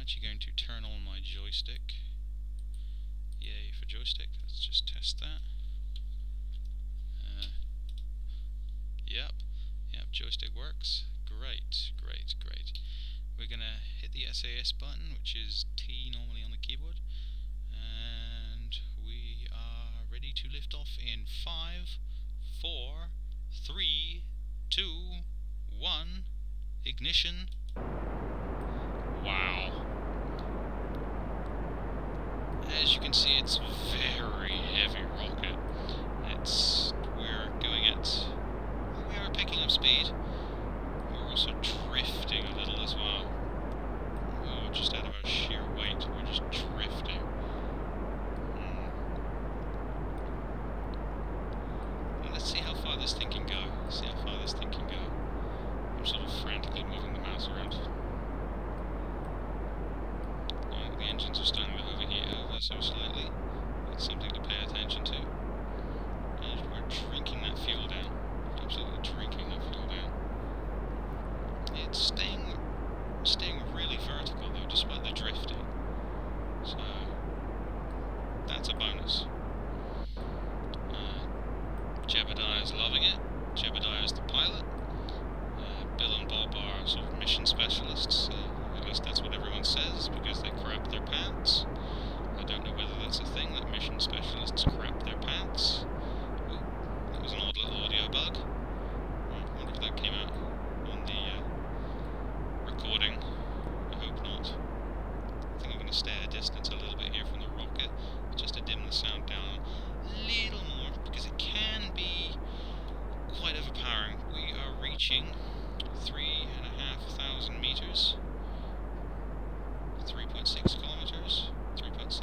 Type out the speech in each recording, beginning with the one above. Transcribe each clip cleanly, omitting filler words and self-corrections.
actually going to turn on my joystick. Yay for joystick. Let's just test that. Yep, joystick works. Great. We're gonna hit the SAS button, which is T normally on the keyboard, and we are ready to lift off in 5, 4, 3, 2, 1, ignition. Wow. As you can see, it's a very heavy rocket. We are picking up speed. We're also drifting a little as well. Oh, just out of our sheer weight, we're just drifting. Well, let's see how far this thing can go. I'm sort of frantically moving the mouse around. The engines are starting to overheat ever so slightly. That's something to pay attention to. And we're drinking that fuel down. Absolutely drinking that fuel down. It's staying really vertical though, despite the drifting. So that's a bonus. Jebediah is loving it. Jebediah is the pilot. Bill and Bob are sort of mission specialists. At least that's what everyone says, because they crap their pants. I don't know whether that's a thing, that mission specialists crap their pants. Oh, that was an odd little audio bug. I wonder if that came out on the recording. I hope not. I think I'm going to stay at a distance a little bit here from the rocket, just to dim the sound down a little more, because it can be quite overpowering. We are reaching 3,500 meters. 3.6 kilometers, 3.7,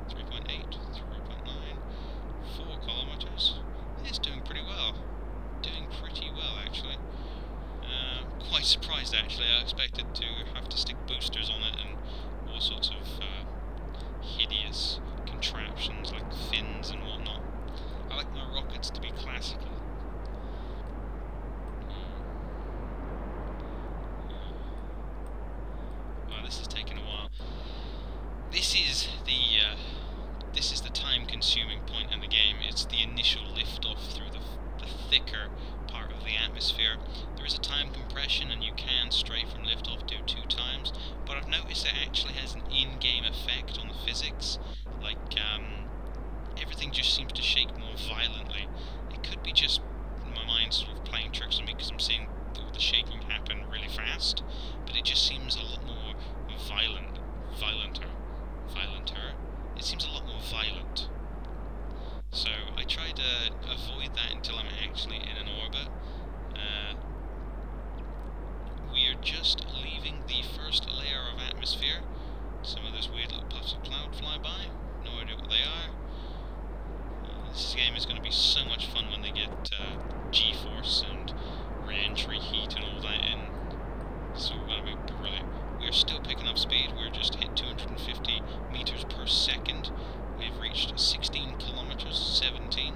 3.8, 3.9, 4 kilometers. It's doing pretty well. Actually. Quite surprised, actually. I expected to have to stick boosters on it and all sorts of hideous contraptions like fins and whatnot. I like my rockets to be classical. Wow, this is taking a while. This is the time-consuming point in the game. It's the initial lift-off through the thicker part of the atmosphere. There is a time compression, and you can, straight from lift-off, do 2 times. But I've noticed it actually has an in-game effect on the physics. Like, everything just seems to shake more violently. It could be just my mind sort of playing tricks on me because I'm seeing the shaking happen really fast. But it just seems a lot more violenter. It seems a lot more violent. So I try to avoid that until I'm actually in an orbit. We are just leaving the first layer of atmosphere. Some of those weird little puffs of cloud fly by. No idea what they are. This game is going to be so much fun when they get G-force and Reentry heat and all that in. So we're going to be brilliant. We are still picking up speed. We're just hit 250 meters per second. We've reached 16 kilometers, 17.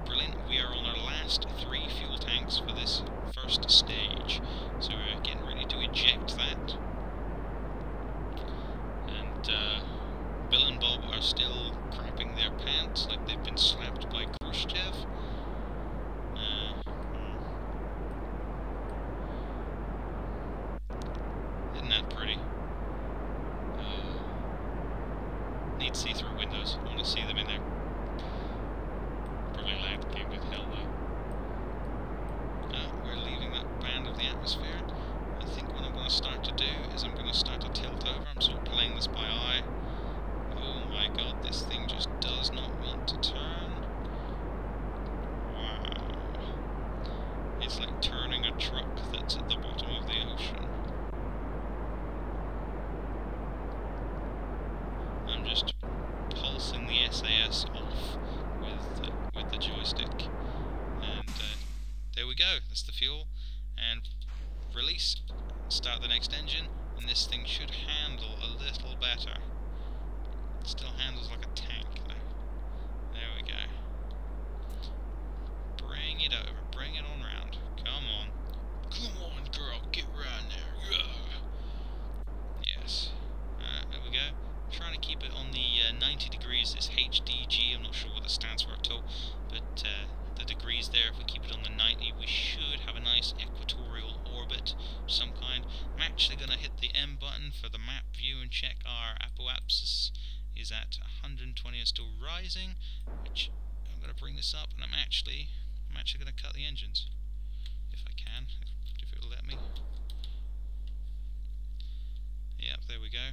Brilliant. We are on our last 3 fuel tanks for this first stage. So we're getting ready to eject that. And Bill and Bob are still crapping their pants like they've been slapped by Khrushchev. Isn't that pretty? Need see-through windows. I want to see them in there. Probably loud game with hell though. We're leaving that band of the atmosphere. I think what I'm going to start to do is I'm going to start to tilt over. I'm sort of playing this by eye. Oh my god, this thing just does not want to turn. Wow. It's like turning a truck that's at the bottom of the ocean. I'm just pulsing the SAS off with the joystick, and there we go. That's the fuel, and release. Start the next engine, and this thing should handle a little better. It still handles like a tank though. There we go. Bring it over. Bring it on round. Come on. Come on, girl. Get round there. Yeah. Yes. degrees is HDG. I'm not sure what that stands for at all, but the degrees there, if we keep it on the 90, we should have a nice equatorial orbit of some kind. I'm actually going to hit the M button for the map view and check our apoapsis is at 120 and still rising, which I'm going to bring this up, and I'm actually going to cut the engines if I can, if it will let me. Yep, there we go.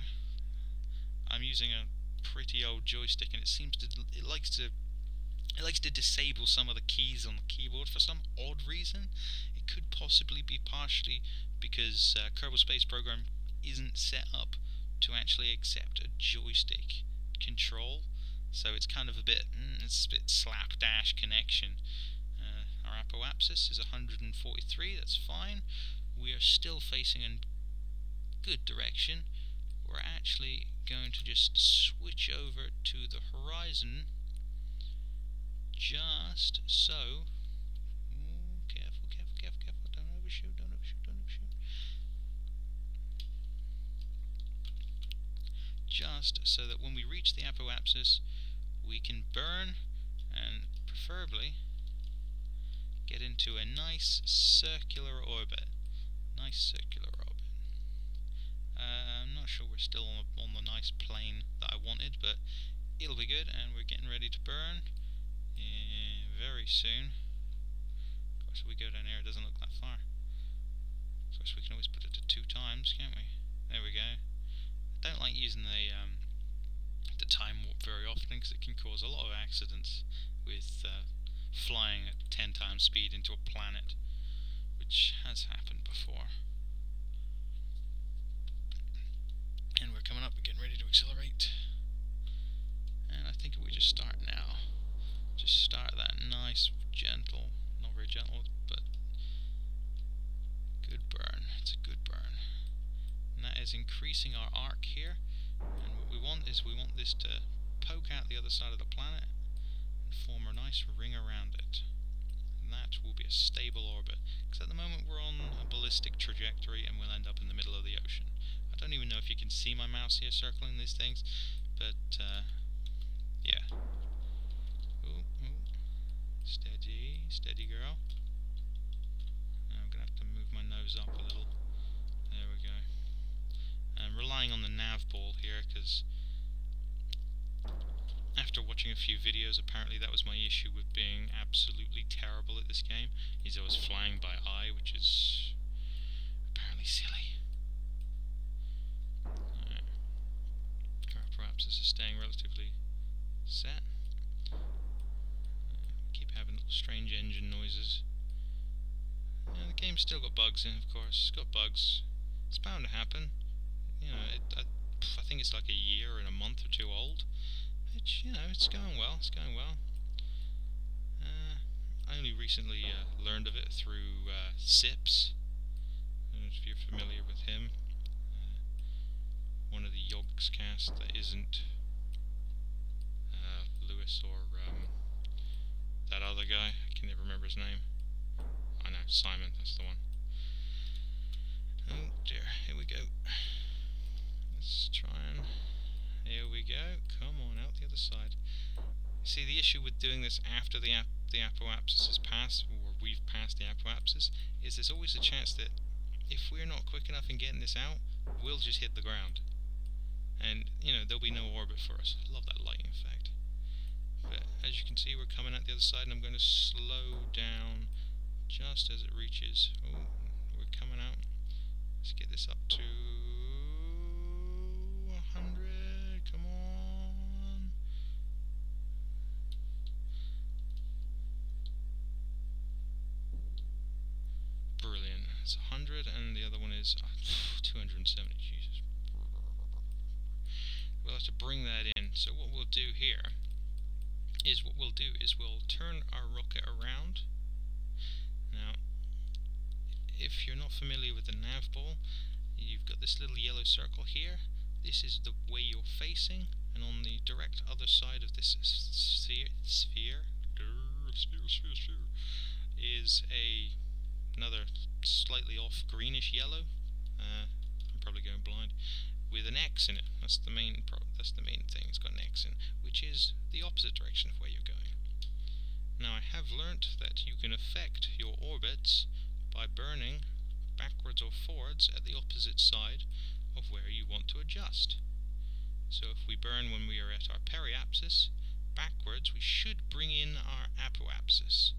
I'm using a pretty old joystick, and it likes to disable some of the keys on the keyboard for some odd reason. It could possibly be partially because Kerbal Space Program isn't set up to actually accept a joystick control, so it's kind of a bit slapdash connection. Our apoapsis is 143, that's fine. We are still facing a good direction. We're actually going to just switch over to the horizon, just so. Ooh, careful, don't overshoot. Just so that when we reach the apoapsis, we can burn and preferably get into a nice circular orbit. I'm not sure we're still on the nice plane that I wanted, but it'll be good, and we're getting ready to burn very soon. Of course, if we go down here, it doesn't look that far. Of course, we can always put it to 2 times, can't we? There we go. I don't like using the time warp very often, because it can cause a lot of accidents with flying at 10 times speed into a planet, which has happened before. And we're coming up, we're getting ready to accelerate. And I think if we just start now, just start that nice, gentle, not very gentle, but good burn. It's a good burn. And that is increasing our arc here. And what we want is this to poke out the other side of the planet and form a nice ring around it. And that will be a stable orbit. Because at the moment we're on a ballistic trajectory and we'll end up in the middle of the ocean. I don't even know if you can see my mouse here circling these things, but yeah. Ooh. Steady girl. Now I'm going to have to move my nose up a little. There we go. I'm relying on the nav ball here, because after watching a few videos, apparently that was my issue with being absolutely terrible at this game, is I was flying by eye, which is apparently silly. Perhaps this is staying relatively set. Keep having little strange engine noises. Yeah, the game's still got bugs in, of course. It's got bugs. It's bound to happen. You know, I think it's like a year and a month or 2 old. Which, you know, it's going well. I only recently learned of it through Sips. If you're familiar with him. One of the Yogs cast that isn't Lewis or that other guy. I can never remember his name. I know, Simon, that's the one. Oh dear, here we go. Let's try and... Here we go. Come on, out the other side. See, the issue with doing this after the apoapsis is passed, or we've passed the apoapsis, is there's always a chance that if we're not quick enough in getting this out, we'll just hit the ground. And, you know, there'll be no orbit for us. I love that lighting effect. But as you can see, we're coming out the other side, and I'm going to slow down just as it reaches. Oh, we're coming out. Let's get this up to 100. Come on. Brilliant. It's 100, and the other one is 270. Jesus. We'll have to bring that in. So what we'll do here is we'll turn our rocket around. Now, if you're not familiar with the nav ball, you've got this little yellow circle here. This is the way you're facing, and on the direct other side of this sphere is another slightly off greenish yellow. I'm probably going blind. with an X in it. That's the main thing. It's got an X in, which is the opposite direction of where you're going. Now I have learnt that you can affect your orbits by burning backwards or forwards at the opposite side of where you want to adjust. So if we burn when we are at our periapsis, backwards we should bring in our apoapsis.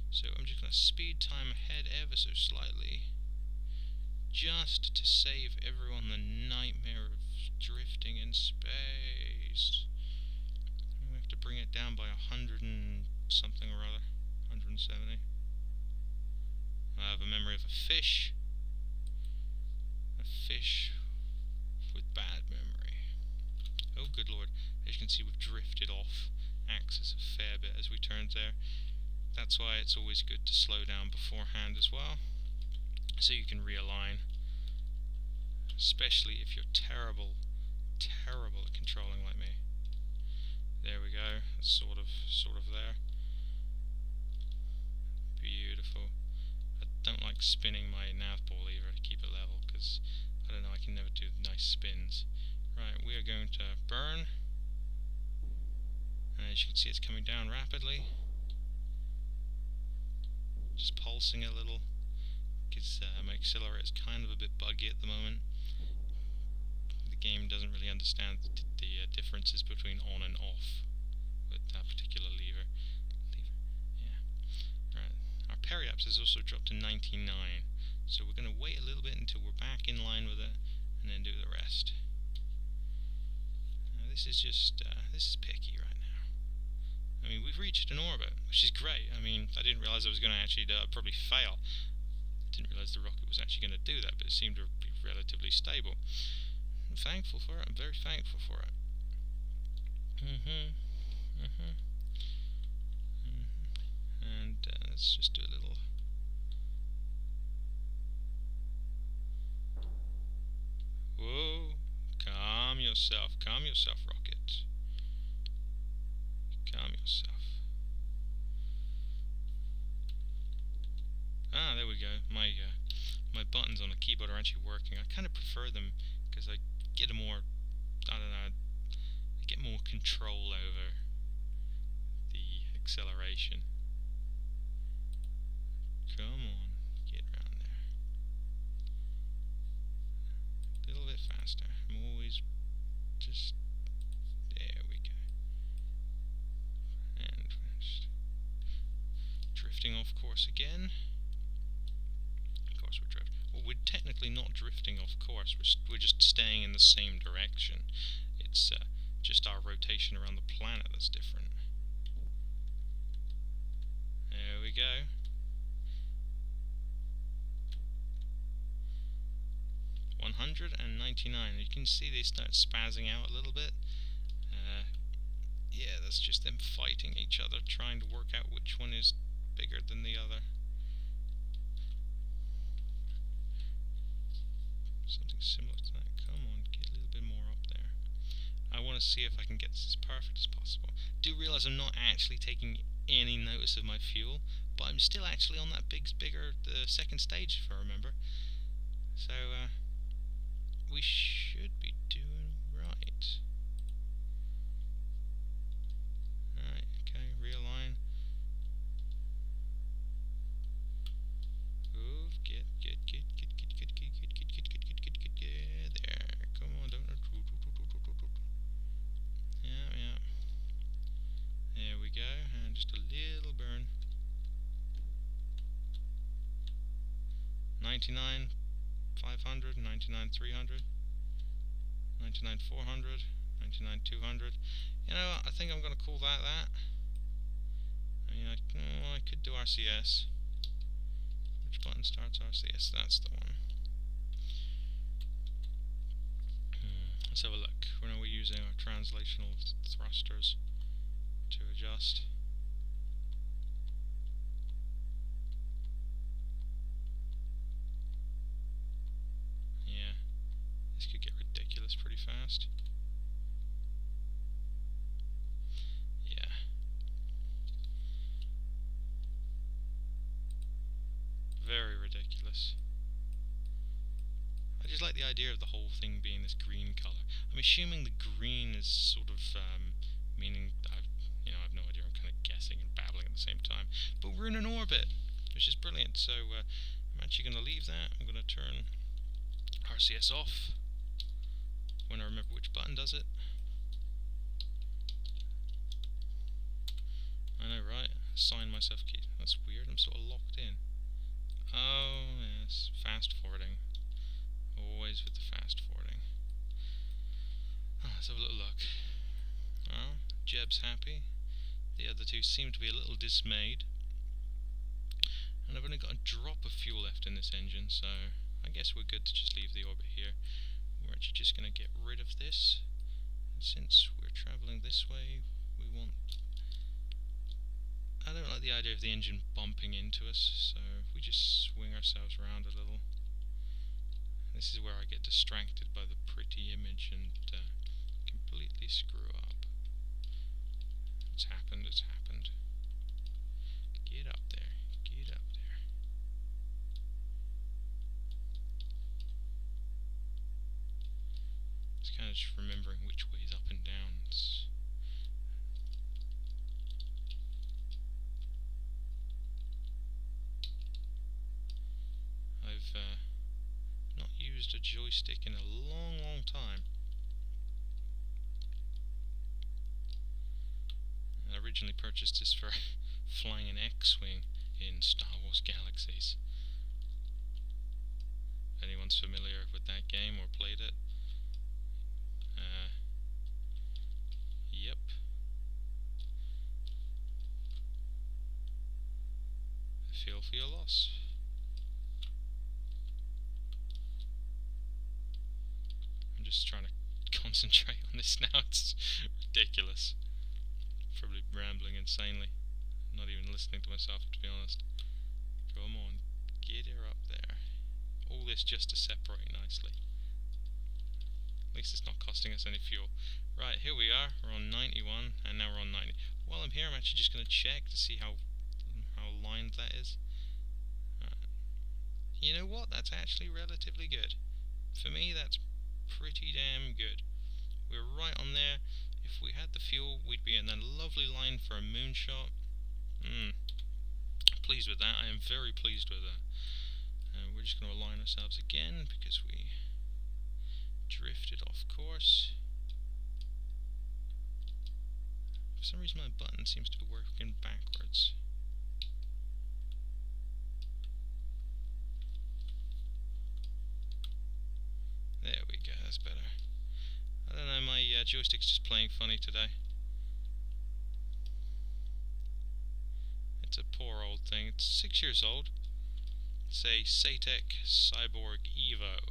So I'm just going to speed time ahead ever so slightly, just to save everyone the nightmare of drifting in space. We have to bring it down by 100 and something or other, 170. I have a memory of a fish with bad memory. Oh good lord, as you can see we've drifted off axis a fair bit as we turned there. That's why it's always good to slow down beforehand as well, so you can realign, especially if you're terrible at controlling like me. There we go, that's sort of there. Beautiful. I don't like spinning my nav ball either to keep it level, because I don't know, I can never do nice spins. Right, we are going to burn, and as you can see it's coming down rapidly. Just pulsing a little, because my accelerator is kind of a bit buggy at the moment. The game doesn't really understand the differences between on and off with that particular lever. Yeah. Right. Our periapsis has also dropped to 99, so we're going to wait a little bit until we're back in line with it, and then do the rest. Now, this is just this is picky right now. I mean, we've reached an orbit, which is great. I mean, I didn't realise I was going to actually probably fail. I didn't realise the rocket was actually going to do that, but it seemed to be relatively stable. I'm thankful for it. I'm very thankful for it. And let's just do a little. Whoa! Calm yourself, rocket. Calm yourself. Ah, there we go. My buttons on the keyboard are actually working. I kind of prefer them because I get a more, I don't know, I get more control over the acceleration. Come on, get around there. A little bit faster. I'm always just, there we go. And just drifting off course again. Of course we're drifting. Well, we're technically not drifting off course. We're just staying in the same direction. It's just our rotation around the planet that's different. There we go. $199. You can see they start spazzing out a little bit. Yeah, that's just them fighting each other, trying to work out which one is bigger than the other. Something similar to that. Come on, get a little bit more up there. I want to see if I can get this as perfect as possible. Do realise I'm not actually taking any notice of my fuel, but I'm still actually on that the second stage, if I remember. So, we should be doing right. Alright, okay, realign. Move, get there. Come on, don't. Yeah. There we go, and just a little burn. 99, 500, 99, 300, 99, 400, 99, 200. You know what, I think I'm going to call that. I mean, I could do RCS. Which button starts RCS? That's the one. Let's have a look. We're using our translational thrusters to adjust. Yeah, this could get ridiculous pretty fast. Yeah. Very ridiculous. I just like the idea of the whole thing being this green colour. I'm assuming the green is sort of meaning I have no idea. I'm kind of guessing and babbling at the same time. But we're in an orbit, which is brilliant. So I'm actually going to leave that. I'm going to turn RCS off when I remember which button does it. I know, right? Assign myself key. That's weird. I'm sort of locked in. Oh yes, fast forwarding. Always with the fast forwarding. Let's have a little look. Well, Jeb's happy. The other two seem to be a little dismayed. And I've only got a drop of fuel left in this engine, so I guess we're good to just leave the orbit here. We're actually just going to get rid of this. And since we're travelling this way, we want... I don't like the idea of the engine bumping into us, so if we just swing ourselves around a little. This is where I get distracted by the pretty image and completely screw up. It's happened, it's happened. Get up there, get up there. It's kind of just remembering which way is up and down. I've not used a joystick in a long, long time. I originally purchased this for flying an X-Wing in Star Wars Galaxies. If anyone's familiar with that game or played it, yep. I feel for your loss. I'm just trying to concentrate on this now. It's ridiculous. Probably rambling insanely. Not even listening to myself, to be honest. Come on, get her up there. All this just to separate nicely. At least it's not costing us any fuel. Right, here we are. We're on 91, and now we're on 90. While I'm here, I'm actually just going to check to see how lined that is. You know what? That's actually relatively good. For me, that's pretty damn good. We're right on there. If we had the fuel, we'd be in that lovely line for a moonshot. Pleased with that. I am very pleased with that. We're just going to align ourselves again because we drifted off course. For some reason my button seems to be working backwards. There we go, that's better. I don't know, my joystick's just playing funny today. It's a poor old thing. It's 6 years old. It's a Satec Cyborg Evo.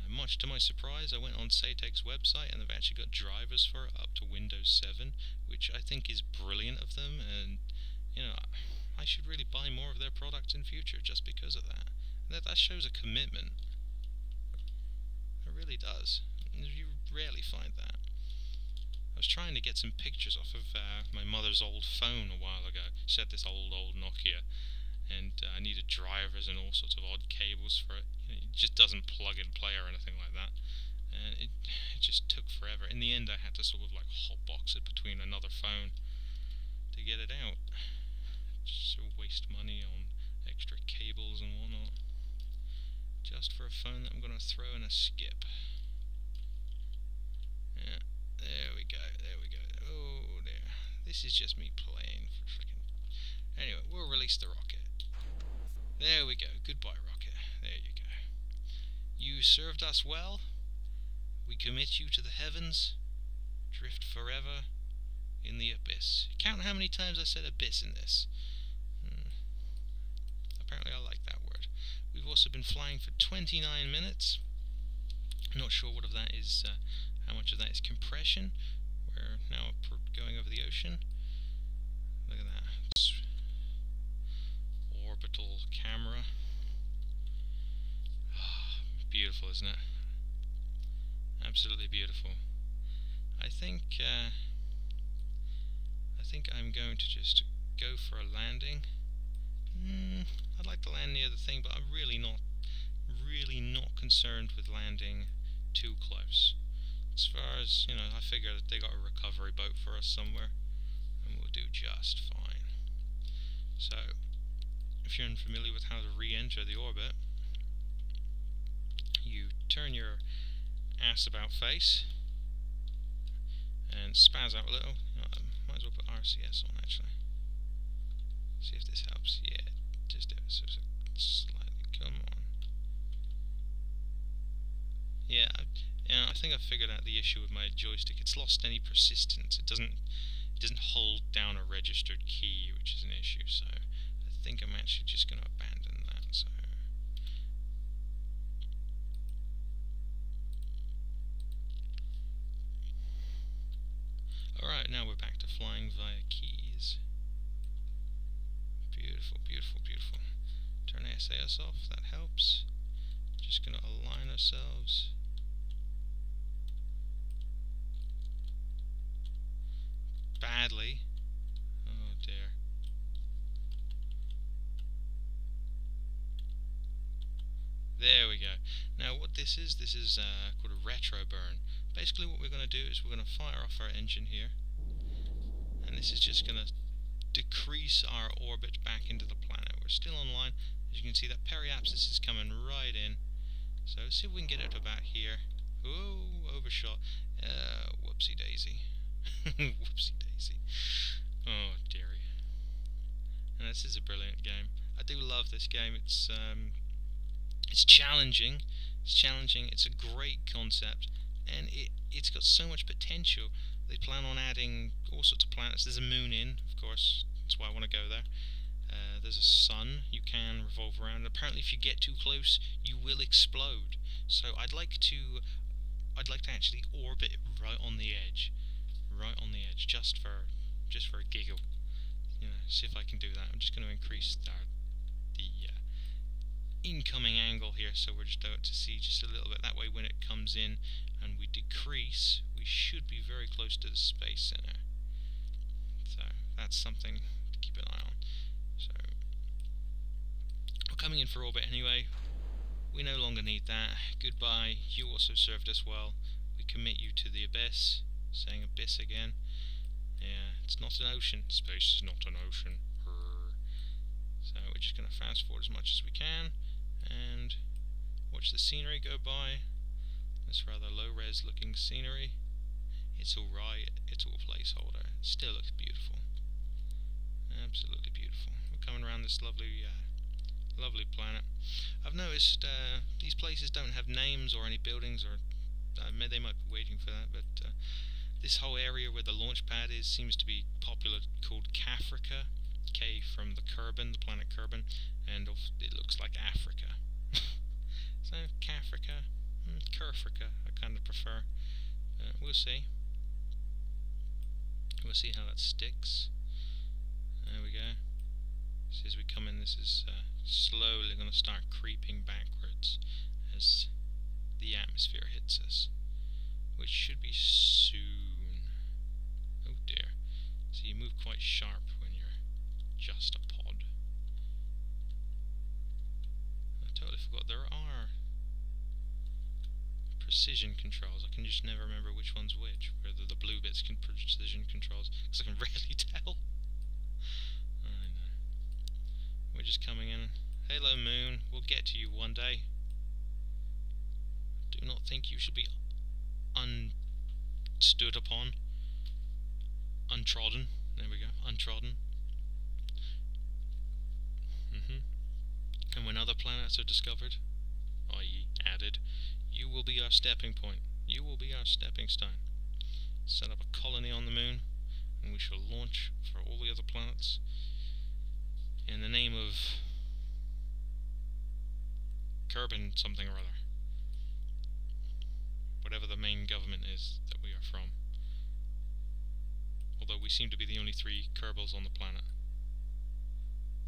Much to my surprise, I went on Satec's website and they've actually got drivers for it up to Windows 7, which I think is brilliant of them, and you know, I should really buy more of their products in future just because of that. That shows a commitment. It really does. You rarely find that. I was trying to get some pictures off of my mother's old phone a while ago. She had this old Nokia, and I needed drivers and all sorts of odd cables for it. You know, it just doesn't plug and play or anything like that, and it just took forever. In the end, I had to sort of like hotbox it between another phone to get it out. Just so waste money on extra cables and whatnot, just for a phone that I'm going to throw in a skip. Yeah, there we go, there we go. Oh dear, this is just me playing for freaking... Anyway, we'll release the rocket. There we go, goodbye rocket, there you go. You served us well, we commit you to the heavens, drift forever in the abyss. Count how many times I said abyss in this. Apparently I like that word. We've also been flying for 29 minutes. I'm not sure what of that is, how much of that is compression. We're now going over the ocean. Look at that. It's orbital camera. Beautiful, isn't it? Absolutely beautiful. I think I'm going to just go for a landing. I'd like to land near the thing, but I'm really really not concerned with landing too close. As far as, you know, I figure that they got a recovery boat for us somewhere, and we'll do just fine. So, if you're unfamiliar with how to re-enter the orbit, you turn your ass about face and spaz out a little. Might as well put RCS on actually. See if this helps. Yeah, just do it so slightly. Come on. Yeah, I think I figured out the issue with my joystick. It's lost any persistence. It doesn't hold down a registered key, which is an issue. So I think I'm actually just going to abandon that. So. Alright, now we're back to flying via keys. Beautiful, beautiful, beautiful. Turn SAS off, that helps. Just going to align ourselves. Badly. Oh dear. There we go. Now what this is called a retro burn. Basically what we're going to do is we're going to fire off our engine here, and this is just going to decrease our orbit back into the planet. We're still online. As you can see, that periapsis is coming right in. So let's see if we can get it about here. Oh, overshot. Whoopsie daisy. Whoopsie daisy. Oh dearie. And this is a brilliant game. I do love this game. It's challenging. It's challenging. It's a great concept, and it's got so much potential. They plan on adding all sorts of planets. There's a moon in, of course. That's why I want to go there. There's a sun you can revolve around. Apparently, if you get too close, you will explode. So I'd like to actually orbit right on the edge, just for a giggle. You know, see if I can do that. I'm just going to increase the incoming angle here, so we're just out to see just a little bit. That way, when it comes in and we decrease, we should be very close to the space center. So that's something to keep an eye on. So we're coming in for orbit anyway. We no longer need that. Goodbye. You also served us well. We commit you to the abyss. Saying abyss again. Yeah, it's not an ocean. Space is not an ocean. So we're just going to fast forward as much as we can and watch the scenery go by. This rather low-res looking scenery. It's alright, it's all placeholder. It still looks beautiful. Absolutely beautiful. We're coming around this lovely lovely planet. I've noticed these places don't have names or any buildings, or they might be waiting for that, but this whole area where the launch pad is seems to be popular, called Cafrica. K from the Kerbal, the planet Kerbal, and it looks like Africa. So Cafrica, Kerfrica, I kind of prefer. We'll see. We'll see how that sticks. There we go. See, as we come in, this is slowly going to start creeping backwards as the atmosphere hits us, which should be soon. Oh dear. So you move quite sharp when you're just a pod. I totally forgot there are precision controls. I can just never remember which one's which, whether the blue bits can precision controls, because I can rarely tell. I know. We're just coming in. Hello moon, we'll get to you one day. Do not think you should be unstood upon. Untrodden. There we go. Untrodden. And when other planets are discovered, i.e. added, you will be our stepping point. You will be our stepping stone. Set up a colony on the moon, and we shall launch for all the other planets in the name of Kerbal something or other. Whatever the main government is that we are from. Although we seem to be the only 3 Kerbals on the planet.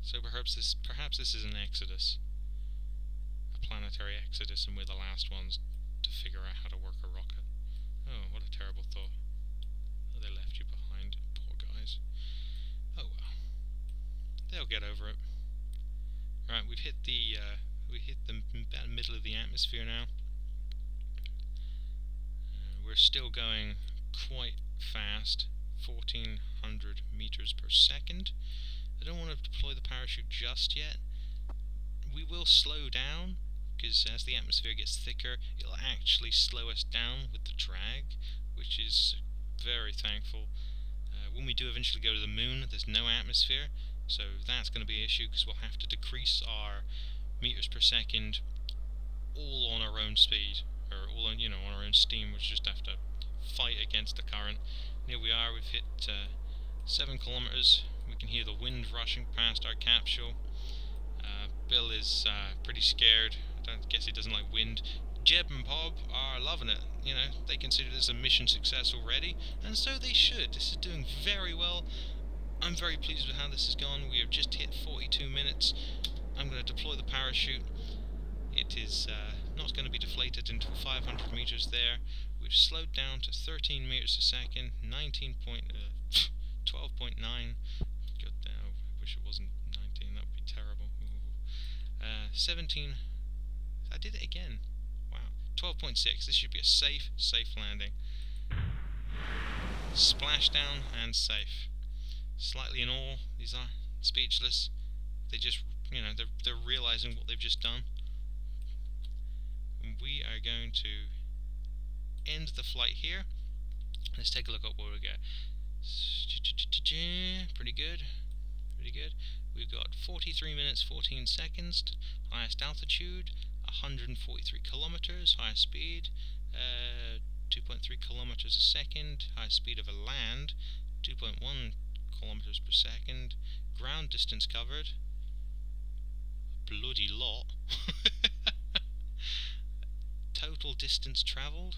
So perhaps this is an exodus. A planetary exodus, and we're the last ones to figure out how to work a rocket. Oh, what a terrible thought. Oh, they left you behind. Poor guys. Oh well. They'll get over it. Right, we've hit the We hit the about middle of the atmosphere now. We're still going quite fast, 1400 meters per second. I don't want to deploy the parachute just yet. We will slow down, because as the atmosphere gets thicker, it'll actually slow us down with the drag, which is very thankful. When we do eventually go to the moon, there's no atmosphere, so that's going to be an issue, because we'll have to decrease our meters per second all on our own speed, or all on, on our own steam. We just have to fight against the current. And here we are, we've hit 7 kilometers. We can hear the wind rushing past our capsule. Bill is pretty scared. I guess he doesn't like wind. Jeb and Bob are loving it. They consider this a mission success already, and so they should. This is doing very well. I'm very pleased with how this has gone. We have just hit 42 minutes. I'm going to deploy the parachute. It is not going to be deflated until 500 meters there. We've slowed down to 13 meters a second, 12.9. God damn, I wish it wasn't 19, that would be terrible. 17. I did it again. Wow. 12.6. This should be a safe landing. Splashdown and safe. Slightly in awe. These are speechless. They just, they're realizing what they've just done. We are going to end the flight here. Let's take a look at what we get. Pretty good. Pretty good. We've got 43 minutes 14 seconds, highest altitude, 143 kilometers, highest speed, 2.3 kilometers a second, highest speed of a land, 2.1 kilometers per second, ground distance covered, bloody lot, total distance travelled,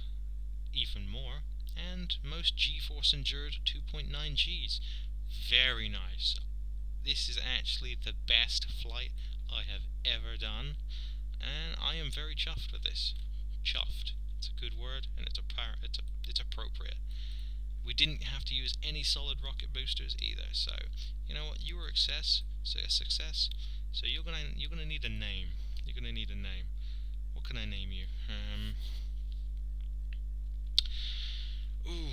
even more, and most G-force endured, 2.9 Gs. Very nice. This is actually the best flight I have ever done, and I am very chuffed with this. Chuffed. It's a good word, and it's appropriate. We didn't have to use any solid rocket boosters either, so you know what? You were a success. So you're gonna need a name. You're gonna need a name. What can I name you? Ooh.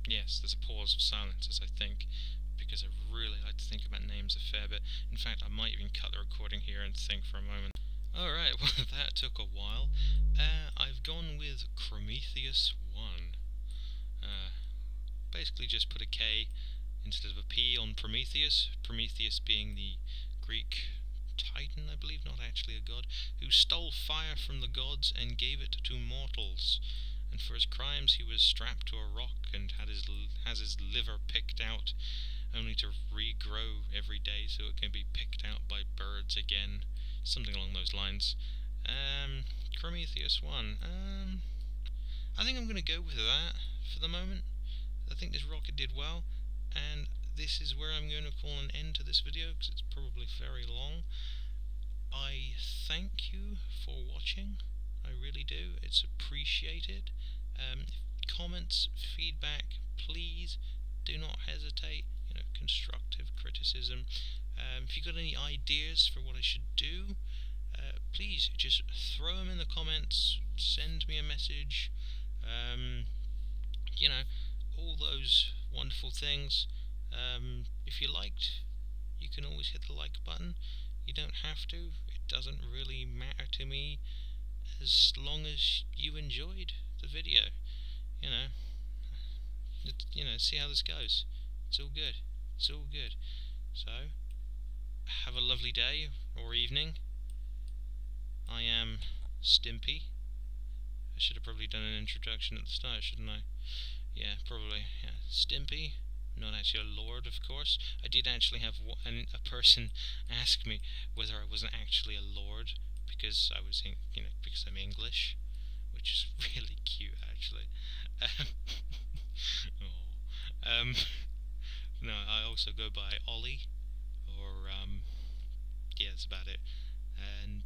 Yes, there's a pause of silence as I think, because I really like to think about names a fair bit. In fact, I might even cut the recording here and think for a moment. Alright, well that took a while. I've gone with Prometheus 1. Basically just put a K instead of a P on Prometheus. Prometheus being the Greek titan, I believe, not actually a god, who stole fire from the gods and gave it to mortals. And for his crimes he was strapped to a rock and has his liver picked out, only to regrow every day so it can be picked out by birds again. Something along those lines. Prometheus 1. I think I'm going to go with that for the moment. I think this rocket did well, and this is where I'm going to call an end to this video, because it's probably very long. I thank you for watching. I really do. It's appreciated. Comments, feedback, please do not hesitate. Constructive criticism. If you've got any ideas for what I should do, please just throw them in the comments. Send me a message. All those wonderful things. If you liked, you can always hit the like button. You don't have to. It doesn't really matter to me, as long as you enjoyed the video. See how this goes. It's all good. It's all good. So, have a lovely day or evening. I am Stimpy. I should have probably done an introduction at the start, shouldn't I? Yeah, probably. Yeah. Stimpy. Not actually a lord, of course. I did actually have a person ask me whether I wasn't actually a lord, because I was, because I'm English, which is really cute, actually. No, I also go by Ollie, or yeah, that's about it. And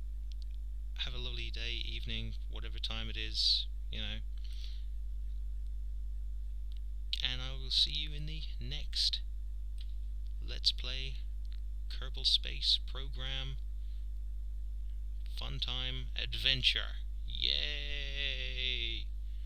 have a lovely day, evening, whatever time it is, and I will see you in the next Let's Play Kerbal Space Program Funtime Adventure.